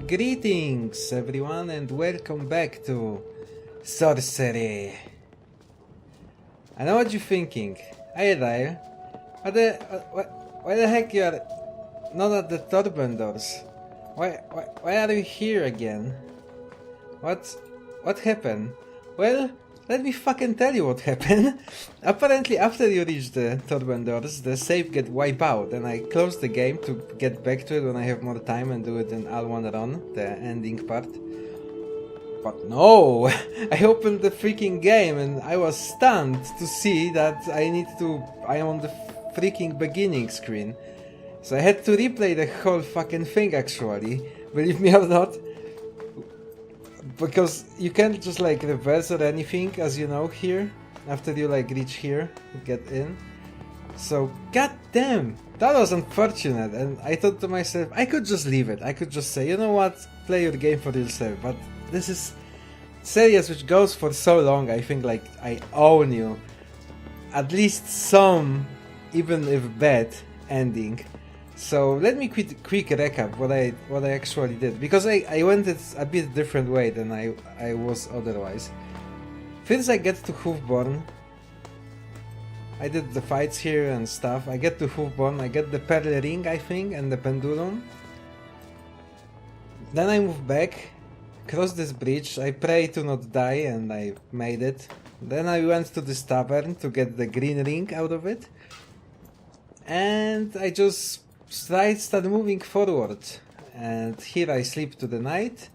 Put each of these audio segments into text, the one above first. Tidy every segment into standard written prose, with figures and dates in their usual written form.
Greetings everyone and welcome back to Sorcery. I know what you're thinking. Aiedail, why the heck you are not at the turban doors? Why are you here again? What happened? Well, let me fucking tell you what happened. Apparently after you reach the turban doors, the save get wiped out and I close the game to get back to it when I have more time and do it in all one run, the ending part. But no! I opened the freaking game and I was stunned to see that I am on the freaking beginning screen. So I had to replay the whole fucking thing actually, believe me or not. Because you can't just like reverse or anything, as you know, here. After you like reach here, get in. So, goddamn, that was unfortunate. And I thought to myself, I could just leave it. I could just say, you know what, play your game for yourself. But this is series which goes for so long. I think like I own you at least some, even if bad, ending. So let me quick recap what I actually did, because I went it a bit different way than I was otherwise. First I get to Hoofborn. I did the fights here and stuff. I get to Hoofborn, I get the Pearl Ring I think and the Pendulum. Then I move back, cross this bridge, I pray to not die and I made it. Then I went to this tavern to get the green ring out of it. And I just start moving forward, and here I sleep to the night,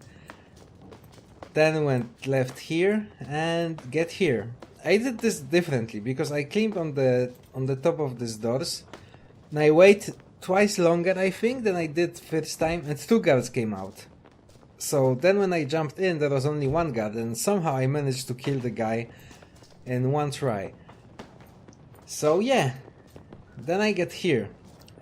then went left here and get here. I did this differently because I climbed on the top of these doors and I wait twice longer I think than I did first time, and 2 guards came out. So then when I jumped in there was only 1 guard and somehow I managed to kill the guy in 1 try. So yeah, then I get here.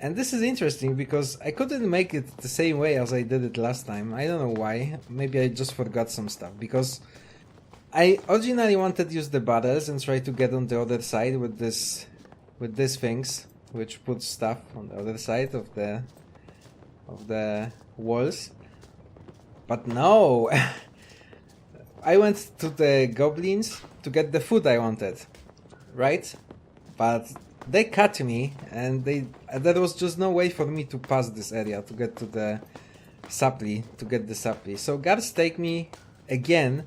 And this is interesting because I couldn't make it the same way as I did it last time. I don't know why. Maybe I just forgot some stuff. Because I originally wanted to use the barrels and try to get on the other side with these things, which put stuff on the other side of the walls. But no! I went to the goblins to get the food I wanted, right? But they cut me, and there was just no way for me to pass this area to get to the supply, So guards take me again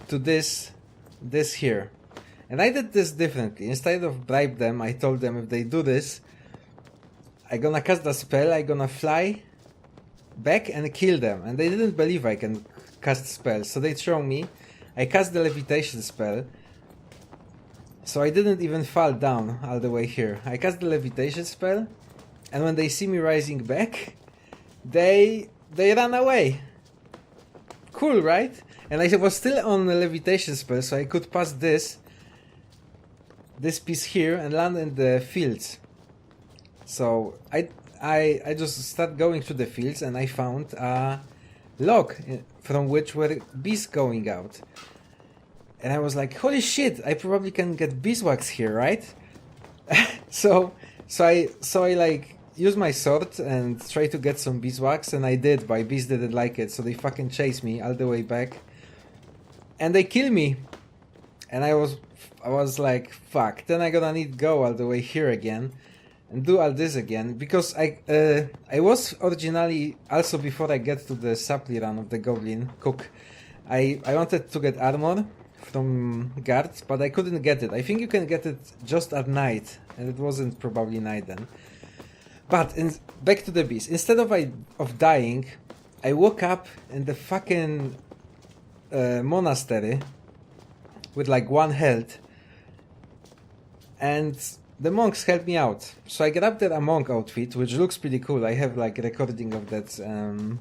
to this here. And I did this differently. Instead of bribe them, I told them if they do this, I gonna cast a spell, I gonna fly back and kill them. And they didn't believe I can cast spells, so they throw me. I cast the levitation spell. So I didn't even fall down all the way here. I cast the levitation spell, and when they see me rising back, they ran away. Cool, right? And I was still on the levitation spell, so I could pass this piece here and land in the fields. So I just start going through the fields, and I found a log from which were bees going out. And I was like, holy shit, I probably can get beeswax here, right? so I like use my sword and try to get some beeswax, and I did, but bees didn't like it, so they fucking chased me all the way back. And they kill me. And I was like, fuck, then I gonna need to go all the way here again and do all this again, because I was originally, also before I get to the supply run of the goblin cook, I wanted to get armor from guards, but I couldn't get it. I think you can get it just at night, and it wasn't probably night then. But back to the beast. Instead of dying, I woke up in the fucking monastery with like 1 health, and the monks helped me out. So I grabbed that monk outfit, which looks pretty cool. I have like a recording of that. I'm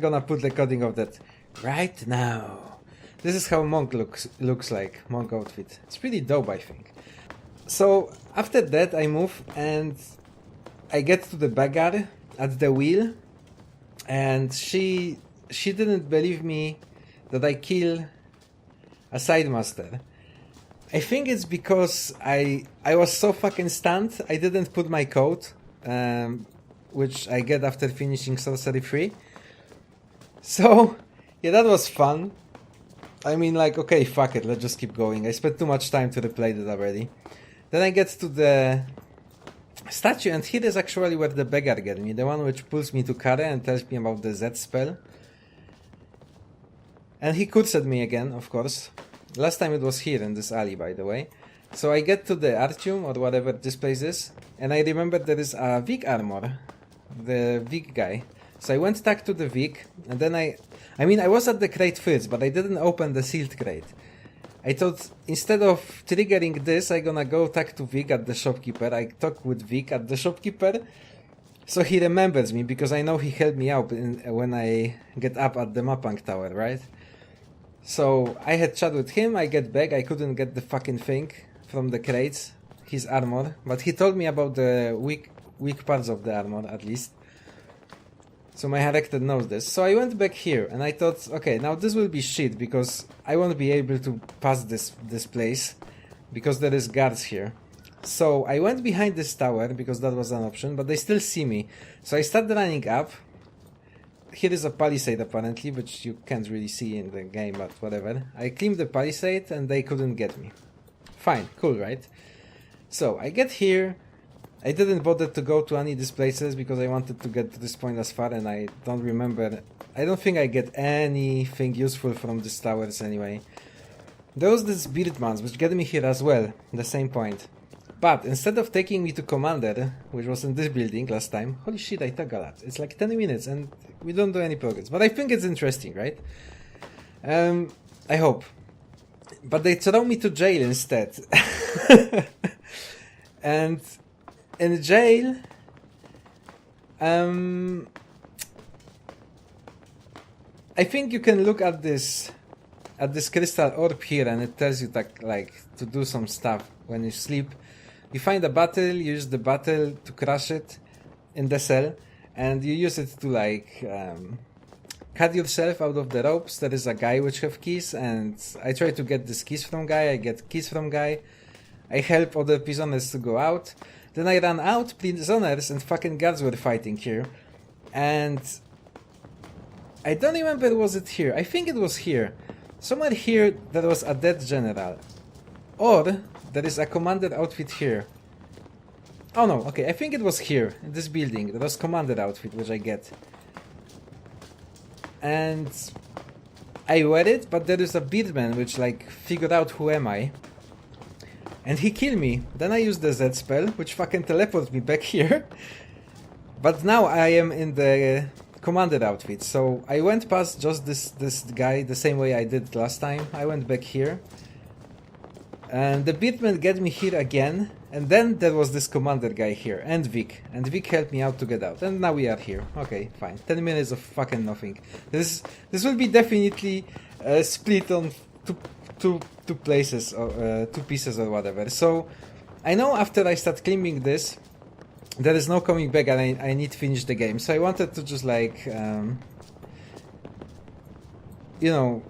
gonna put recording of that right now. This is how monk looks like, monk outfit. It's pretty dope, I think. So after that I move and I get to the beggar at the wheel, and she didn't believe me that I kill a side master. I think it's because I was so fucking stunned I didn't put my code, which I get after finishing Sorcery 3. So, yeah, that was fun. I mean, like, okay, fuck it, let's just keep going. I spent too much time to replay that already. Then I get to the statue, and here is actually where the beggar get me. The one which pulls me to Kare and tells me about the Z spell. And he cursed me again, of course. Last time it was here in this alley, by the way. So I get to the Artium, or whatever this place is, and I remember there is a Vig armor. The Vig guy. So I went back to the Vig, and then I mean, I was at the crate first, but I didn't open the sealed crate. I thought, instead of triggering this, I gonna go talk to Vig at the shopkeeper. I talk with Vig at the shopkeeper, so he remembers me, because I know he helped me out when I get up at the Mapang Tower, right? So I had chat with him, I get back, I couldn't get the fucking thing from the crates, his armor, but he told me about the weak parts of the armor, at least. So my character knows this. So I went back here, and I thought, okay, now this will be shit, because I won't be able to pass this place, because there is guards here. So I went behind this tower, because that was an option, but they still see me. So I started running up. Here is a palisade, apparently, which you can't really see in the game, but whatever. I climbed the palisade, and they couldn't get me. Fine, cool, right? So I get here. I didn't bother to go to any of these places because I wanted to get to this point as far, and I don't remember. I don't think I get anything useful from these towers anyway. There was this Beardmans which get me here as well, the same point. But instead of taking me to Commander, which was in this building last time, holy shit, I took a lot. It's like 10 minutes and we don't do any progress. But I think it's interesting, right? I hope. But they throw me to jail instead. And in jail, I think you can look at this crystal orb here, and it tells you that, like, to do some stuff when you sleep. You find a battle, you use the battle to crush it in the cell, and you use it to, like, cut yourself out of the ropes. There is a guy which have keys, and I try to get these keys from guy, I get keys from guy, I help other prisoners to go out. Then I ran out, prisoners and fucking guards were fighting here. And I don't remember, was it here? I think it was here. Somewhere here there was a dead general. Or there is a commander outfit here. Oh no, okay, I think it was here, in this building. There was commander outfit, which I get. And I wear it, but there is a beardman which, like, figured out who am I. And he killed me. Then I used the Z spell, which fucking teleports me back here. But now I am in the commander outfit. So I went past just this guy the same way I did last time. I went back here. And the beardman get me here again. And then there was this commander guy here. And Vic. And Vic helped me out to get out. And now we are here. Okay, fine. 10 minutes of fucking nothing. This will be definitely split on two places, or 2 pieces or whatever. So I know after I start claiming this, there is no coming back, and I need to finish the game. So I wanted to just, like, you know,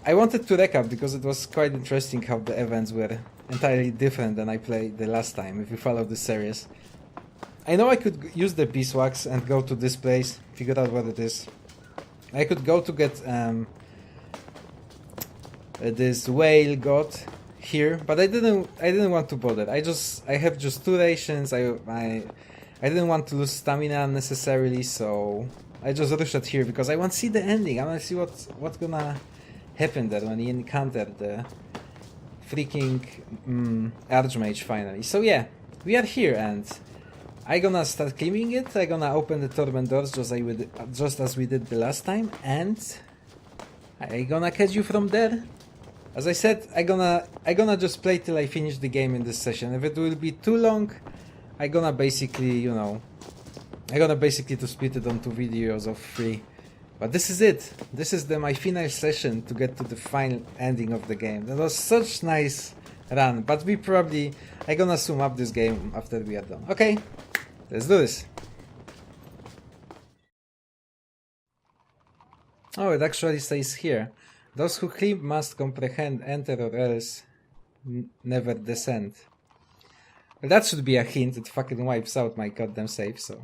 I wanted to recap because it was quite interesting how the events were entirely different than I played the last time, if you follow the series. I know I could use the beeswax and go to this place, figure out what it is. I could go to get this whale god here, but I didn't want to bother. I have just 2 rations. I didn't want to lose stamina unnecessarily, so I just rushed here because I want to see the ending. I want to see what's gonna happen there when you encounter the freaking archmage finally. So yeah, we are here, and I gonna start claiming it. I gonna open the torment doors just as we did the last time, and I gonna catch you from there. As I said, I gonna just play till I finish the game in this session. If it will be too long, I gonna basically, you know, to split it on 2 videos of 3. But this is it. This is my final session to get to the final ending of the game. That was such nice run, but I gonna sum up this game after we are done. Okay, let's do this. Oh, it actually says here. Those who climb must comprehend, enter, or else never descend. Well, that should be a hint. It fucking wipes out my goddamn save, so.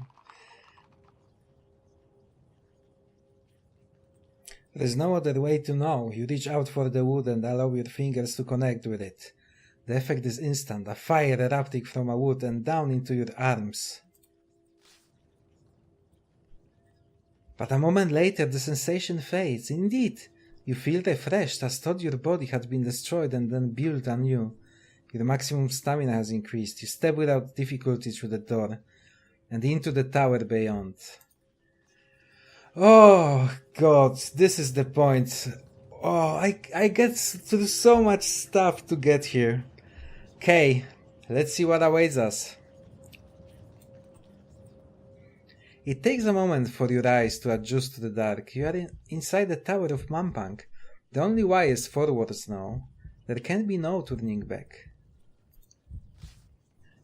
There is no other way to know. You reach out for the wood and allow your fingers to connect with it. The effect is instant, a fire erupting from a wood and down into your arms. But a moment later the sensation fades. Indeed, you feel refreshed, as though your body had been destroyed and then built anew. Your maximum stamina has increased. You step without difficulty through the door and into the tower beyond. Oh god, this is the point. Oh, I get through so much stuff to get here. Okay, let's see what awaits us. It takes a moment for your eyes to adjust to the dark. You are inside the Tower of Mampang. The only way is forwards now. There can be no turning back.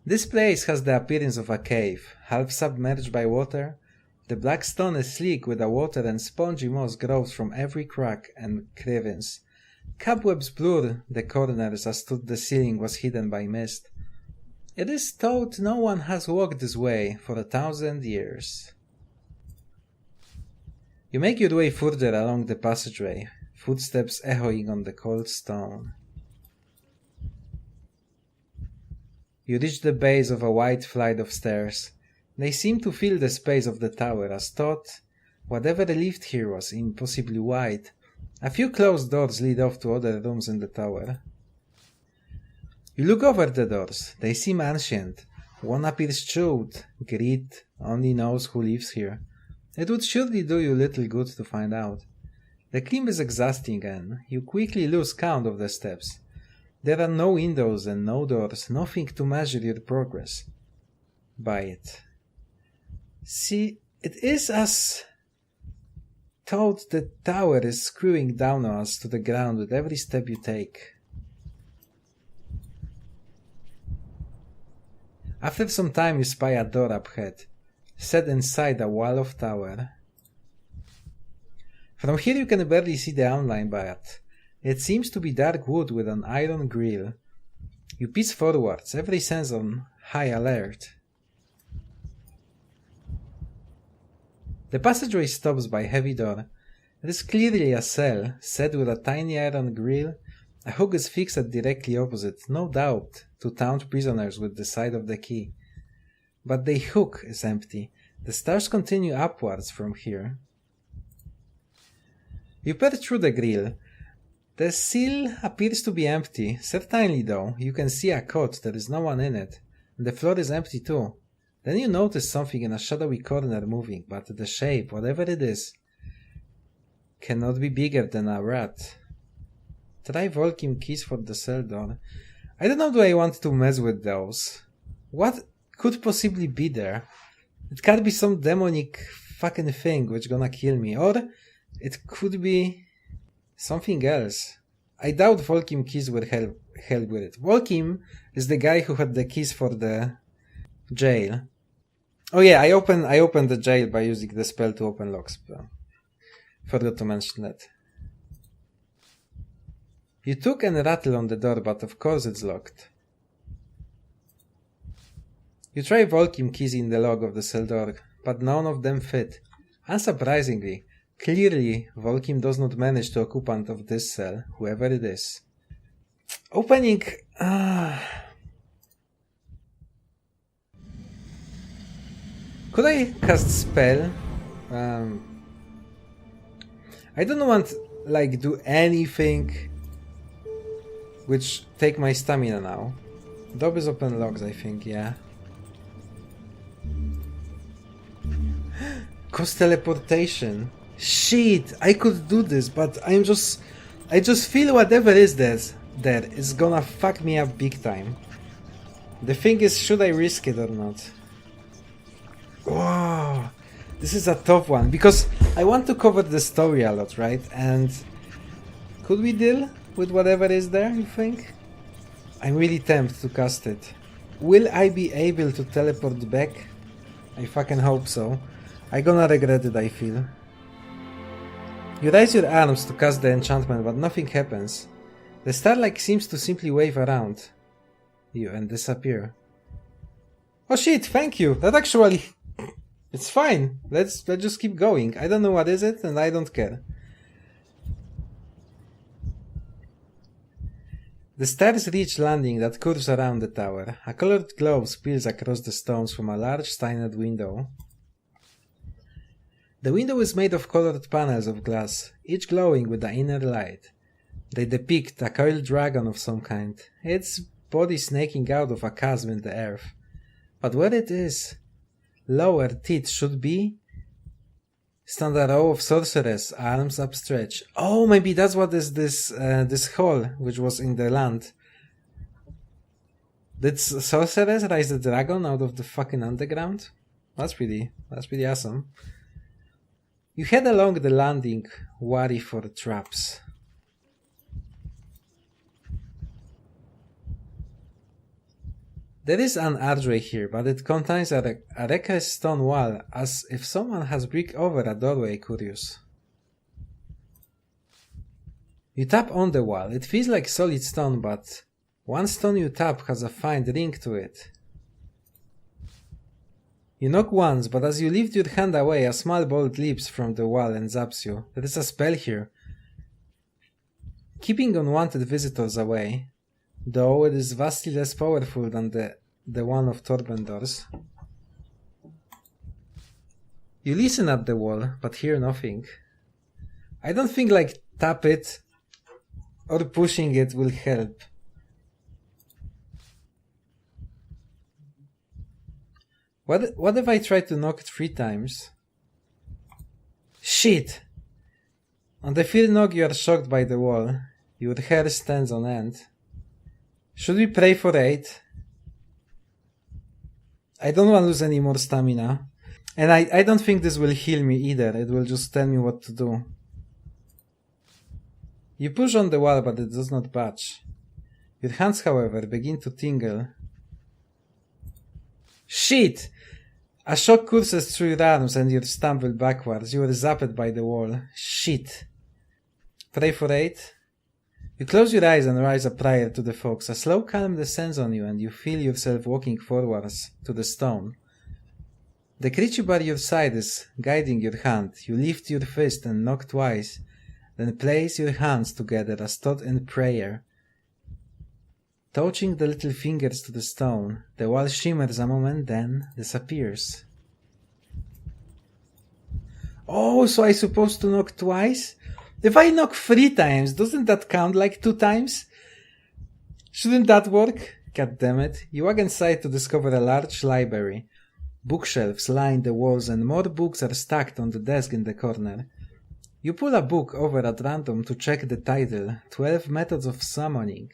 This place has the appearance of a cave, half submerged by water. The black stone is sleek with the water and spongy moss grows from every crack and crevice. Cobwebs blur the corners as though the ceiling was hidden by mist. It is thought no one has walked this way for 1,000 years. You make your way further along the passageway, footsteps echoing on the cold stone. You reach the base of a wide flight of stairs. They seem to fill the space of the tower, as thought whatever lived here was impossibly wide. A few closed doors lead off to other rooms in the tower. You look over the doors. They seem ancient. One appears chewed. Greed only knows who lives here. It would surely do you little good to find out. The climb is exhausting and you quickly lose count of the steps. There are no windows and no doors, nothing to measure your progress by it. See, it is as though the tower is screwing down on us to the ground with every step you take. After some time you spy a door up ahead, set inside a wall of tower. From here you can barely see the outline, but it seems to be dark wood with an iron grille. You piece forwards, every sense on high alert. The passageway stops by a heavy door. It is clearly a cell, set with a tiny iron grille. A hook is fixed directly opposite, no doubt, to taunt prisoners with the side of the key. But the hook is empty. The stairs continue upwards from here. You peer through the grille. The sill appears to be empty. Certainly though, you can see a cot, there is no one in it. And the floor is empty too. Then you notice something in a shadowy corner moving, but the shape, whatever it is, cannot be bigger than a rat. Try Volkim keys for the cell door. I don't know, do I want to mess with those? What could possibly be there? It can't be some demonic fucking thing which gonna kill me, or it could be something else. I doubt Volkim keys will help with it. Volkim is the guy who had the keys for the jail. Oh yeah, I opened the jail by using the spell to open locks. Forgot to mention that. You took and rattle on the door, but of course it's locked. You try Volkim keys in the lock of the cell door, but none of them fit. Unsurprisingly, clearly Volkim does not manage the occupant of this cell, whoever it is. Opening... Could I cast spell? I don't want do anything which take my stamina now. Door is open logs, I think, yeah. Cost teleportation. Shit, I could do this, but I just feel whatever is there is gonna fuck me up big time. The thing is, should I risk it or not? Whoa, this is a tough one, because I want to cover the story a lot, right? And could we deal with whatever is there, you think? I'm really tempted to cast it. Will I be able to teleport back? I fucking hope so. I gonna regret it, I feel. You raise your arms to cast the enchantment, but nothing happens. The starlight seems to simply wave around you and disappear. Oh shit, thank you! That actually... It's fine. Let's just keep going. I don't know what is it, and I don't care. The stairs reach landing that curves around the tower. A colored glow spills across the stones from a large stained window. The window is made of colored panels of glass, each glowing with the inner light. They depict a coiled dragon of some kind, its body snaking out of a chasm in the earth. But where it is, lower teeth should be, stand a row of sorcerers, arms upstretched. Oh, maybe that's what is this hole which was in the land. Did sorcerers raise the dragon out of the fucking underground? That's pretty awesome. You head along the landing, wary for traps. There is an archway here, but it contains a recessed stone wall, as if someone has bricked over a doorway. Curious. You tap on the wall. It feels like solid stone, but one stone you tap has a fine ring to it. You knock once, but as you lift your hand away, a small bolt leaps from the wall and zaps you. There is a spell here, keeping unwanted visitors away, though it is vastly less powerful than the one of Torbendor's. You listen at the wall, but hear nothing. I don't think tap it or pushing it will help. What if I try to knock it 3 times? Shit! On the 3rd knock you are shocked by the wall. Your hair stands on end. Should we pray for 8? I don't want to lose any more stamina. And I don't think this will heal me either. It will just tell me what to do. You push on the wall, but it does not budge. Your hands, however, begin to tingle. Shit! A shock courses through your arms and you stumble backwards. You are zapped by the wall. Shit. Pray for 8. You close your eyes and rise a prayer to the fox. A slow calm descends on you and you feel yourself walking forwards to the stone. The creature by your side is guiding your hand. You lift your fist and knock twice, then place your hands together as taught in prayer. Touching the little fingers to the stone, the wall shimmers a moment, then disappears. Oh, so I'm supposed to knock twice? If I knock 3 times, doesn't that count like 2 times? Shouldn't that work? God damn it. You walk inside to discover a large library. Bookshelves line the walls and more books are stacked on the desk in the corner. You pull a book over at random to check the title, 12 Methods of Summoning.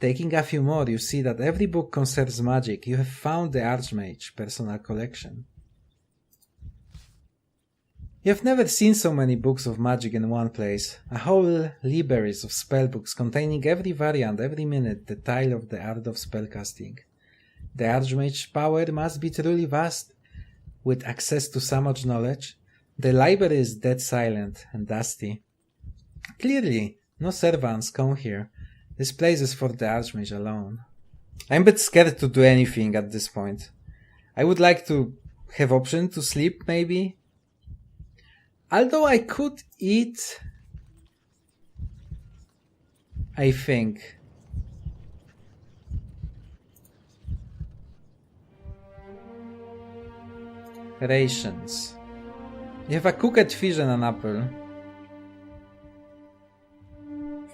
Taking a few more, you see that every book concerns magic. You have found the Archmage personal collection. You have never seen so many books of magic in one place. A whole library of spellbooks containing every variant, every minute, the tile of the art of spellcasting. The Archmage's power must be truly vast, with access to so much knowledge. The library is dead silent and dusty. Clearly, no servants come here. This place is for the Archmage alone. I'm a bit scared to do anything at this point. I would like to have option to sleep, maybe. Although I could eat, I think. Rations. You have a cooked fish and an apple.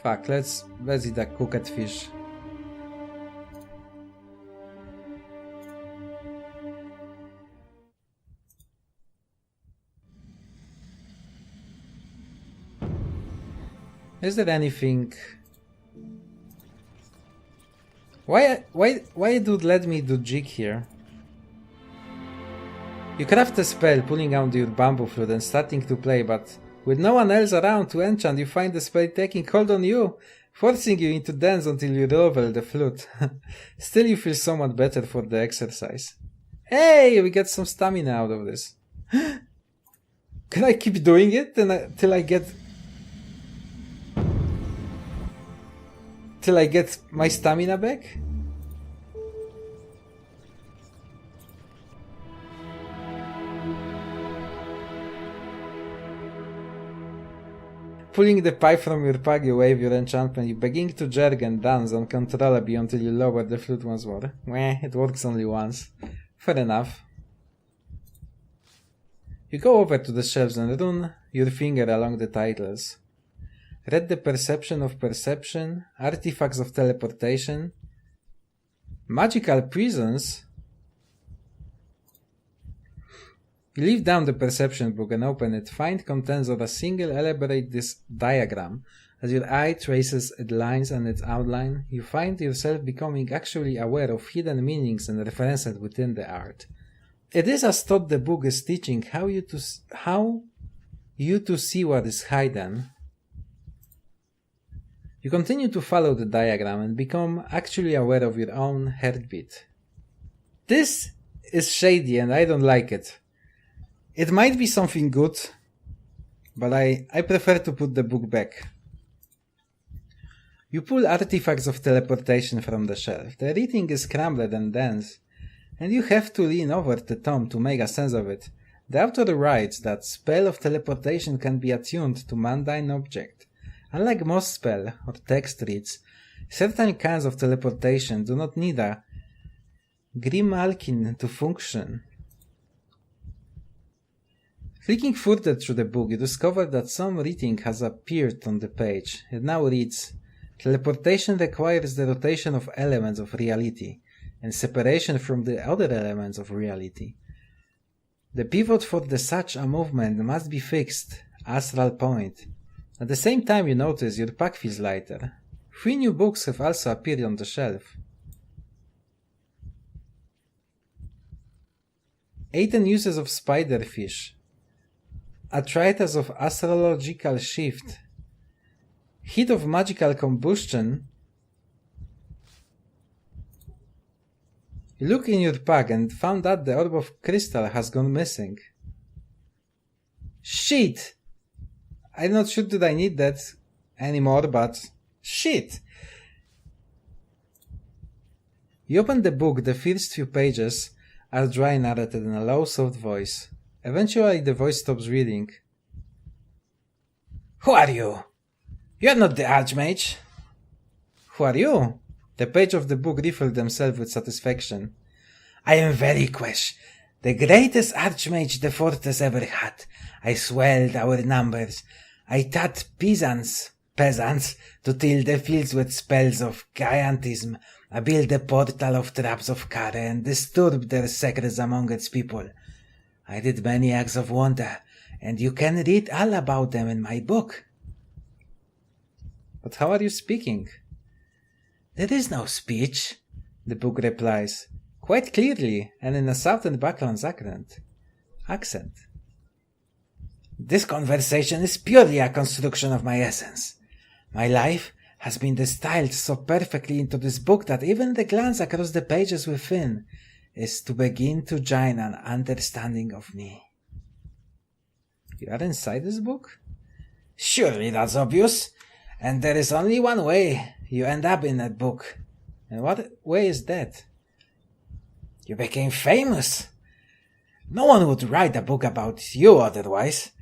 Fuck, let's eat a cooked fish. Is there anything? Why dude let me do jig here? You craft a spell, pulling out your bamboo flute and starting to play, but with no one else around to enchant, you find the spell taking hold on you, forcing you into dance until you level the flute. Still, you feel somewhat better for the exercise. Hey, we get some stamina out of this. Can I keep doing it till I get my stamina back? Pulling the pipe from your pack, you wave your enchantment. You begin to jerk and dance uncontrollably until you lower the flute once more. Meh, it works only once. Fair enough. You go over to the shelves and run your finger along the titles. Read the Perception of Perception, Artifacts of Teleportation, Magical Prisons. You leave down the perception book and open it. Find contents of a single elaborate this diagram. As your eye traces its lines and its outline, you find yourself becoming actually aware of hidden meanings and references within the art. It is as though the book is teaching how you to see what is hidden. You continue to follow the diagram and become actually aware of your own heartbeat. This is shady and I don't like it. It might be something good, but I prefer to put the book back. You pull Artifacts of Teleportation from the shelf. The reading is scrambled and dense, and you have to lean over the tome to make a sense of it. The author writes that spell of teleportation can be attuned to mundane object. Unlike most spell or text reads, certain kinds of teleportation do not need a Grimalkin to function. Clicking further through the book, you discover that some reading has appeared on the page. It now reads, teleportation requires the rotation of elements of reality and separation from the other elements of reality. The pivot for such a movement must be fixed, astral point. At the same time you notice your pack feels lighter. 3 new books have also appeared on the shelf. 18 uses of spiderfish. A treatise of astrological shift. Heat of magical combustion. You look in your pack and found that the orb of crystal has gone missing. Shit! I'm not sure that I need that anymore, but shit! You open the book. The first few pages are dry narrated in a low, soft voice. Eventually the voice stops reading. Who are you? You're not the Archmage. Who are you? The page of the book refilled themselves with satisfaction. I am Veriquesh, the greatest Archmage the fort has ever had. I swelled our numbers. I taught peasants, to till the fields with spells of giantism. I built a portal of traps of Kare and disturbed their secrets among its people. I did many acts of wonder, and you can read all about them in my book. But how are you speaking? There is no speech, the book replies, quite clearly and in a southern Backlands accent. This conversation is purely a construction of my essence. My life has been distilled so perfectly into this book that even the glance across the pages within is to begin to join an understanding of me. You are inside this book? Surely that's obvious. And there is only one way you end up in that book. And what way is that? You became famous. No one would write a book about you otherwise.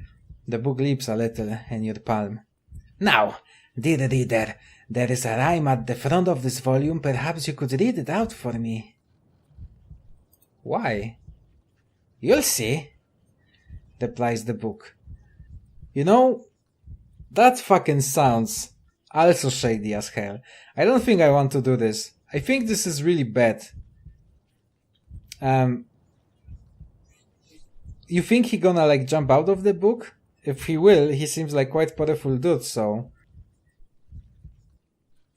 The book leaps a little in your palm. Now, dear reader, there is a rhyme at the front of this volume. Perhaps you could read it out for me. Why? You'll see, replies the book. You know, that fucking sounds also shady as hell. I don't think I want to do this. I think this is really bad. You think he gonna jump out of the book? If he will, he seems like quite powerful dude, so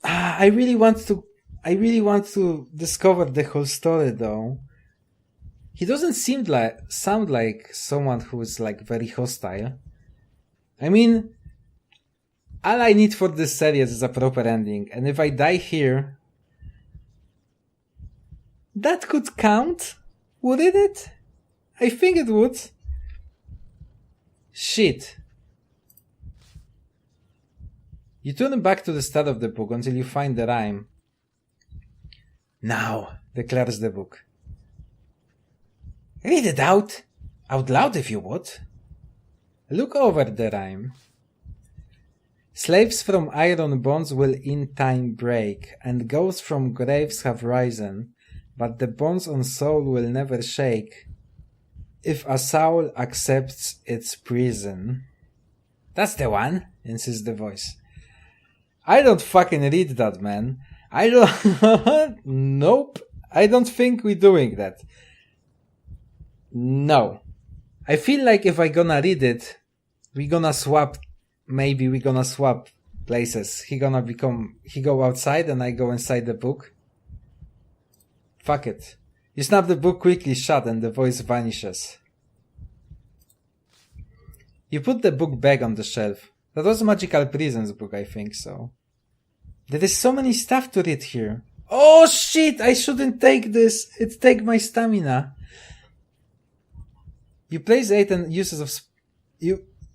I really want to discover the whole story though. He doesn't sound like someone who is very hostile. I mean, all I need for this series is a proper ending, and if I die here, that could count, wouldn't it? I think it would. Shit. You turn back to the start of the book until you find the rhyme. Now, declares the book. Read it out loud if you would. Look over the rhyme. Slaves from iron bonds will in time break, and ghosts from graves have risen, but the bonds on soul will never shake, if a soul accepts its prison. That's the one, insists the voice. I don't fucking read that, man. I don't... Nope. I don't think we're doing that. No. I feel like if I gonna read it, we gonna swap... Maybe we gonna swap places. He go outside and I go inside the book. Fuck it. You snap the book quickly shut and the voice vanishes. You put the book back on the shelf. That was Magical Prisons book, I think so. There is so many stuff to read here. Oh shit! I shouldn't take this. It take my stamina. You place 8 and uses of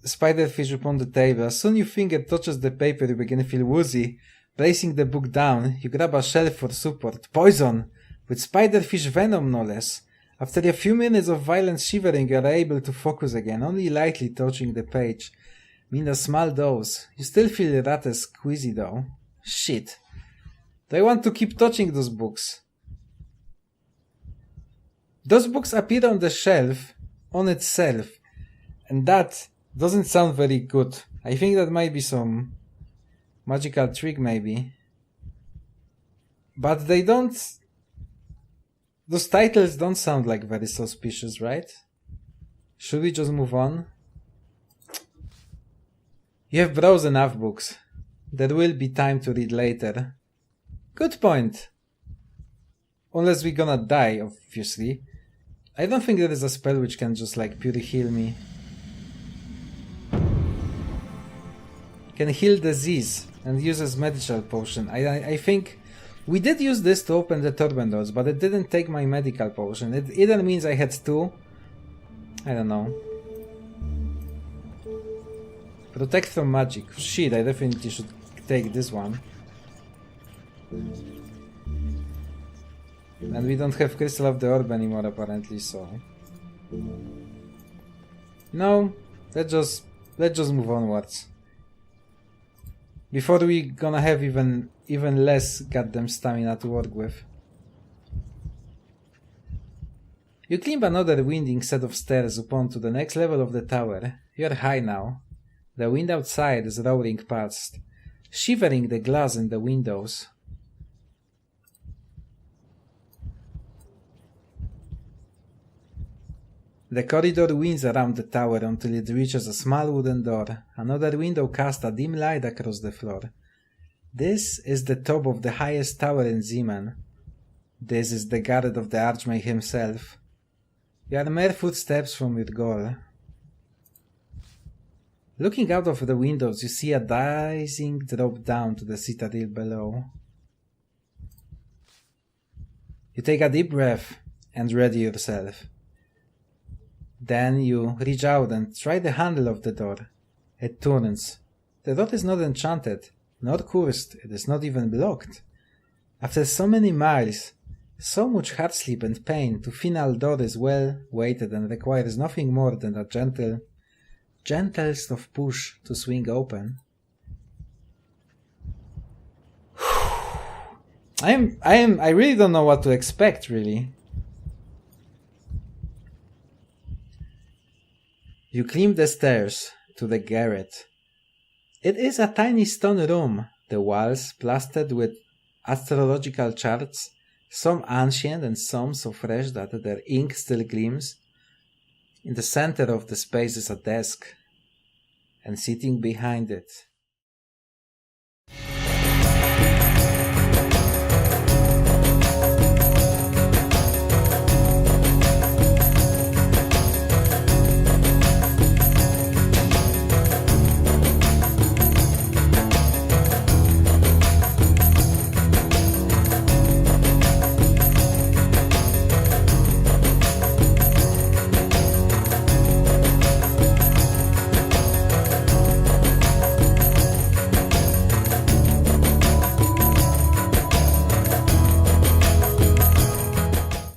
spiderfish upon the table. As soon as your finger touches the paper, you begin to feel woozy. Placing the book down, you grab a shell for support. Poison! With spiderfish venom, no less. After a few minutes of violent shivering, you are able to focus again, only lightly touching the page. Mean a small dose. You still feel rather squeezy though. Shit. Do I want to keep touching those books? Those books appear on the shelf on itself, and that doesn't sound very good. I think that might be some magical trick maybe. But they don't... Those titles don't sound like very suspicious, right? Should we just move on? You have browsed enough books. There will be time to read later. Good point. Unless we're gonna die, obviously. I don't think there is a spell which can just like purely heal me. Can heal disease and uses medical potion. I think we did use this to open the turban doors, but it didn't take my medical potion. It either means I had 2. I don't know. Protect from magic. Shit, I definitely should take this one. And we don't have Crystal of the Orb anymore apparently, so... No, let's just move onwards. Before we gonna have even less goddamn stamina to work with. You climb another winding set of stairs up onto the next level of the tower. You're high now. The wind outside is roaring past, shivering the glass in the windows. The corridor winds around the tower until it reaches a small wooden door. Another window casts a dim light across the floor. This is the top of the highest tower in Zeman. This is the garret of the Archmage himself. You are mere footsteps from your goal. Looking out of the windows, you see a dizing drop down to the citadel below. You take a deep breath and ready yourself. Then you reach out and try the handle of the door. It turns. The door is not enchanted, nor cursed, it is not even blocked. After so many miles, so much hard sleep and pain, the final door is well weighted and requires nothing more than a gentlest of push to swing open. I really don't know what to expect, really. You climb the stairs to the garret. It is a tiny stone room, the walls plastered with astrological charts, some ancient and some so fresh that their ink still gleams. In the center of the space is a desk, and sitting behind it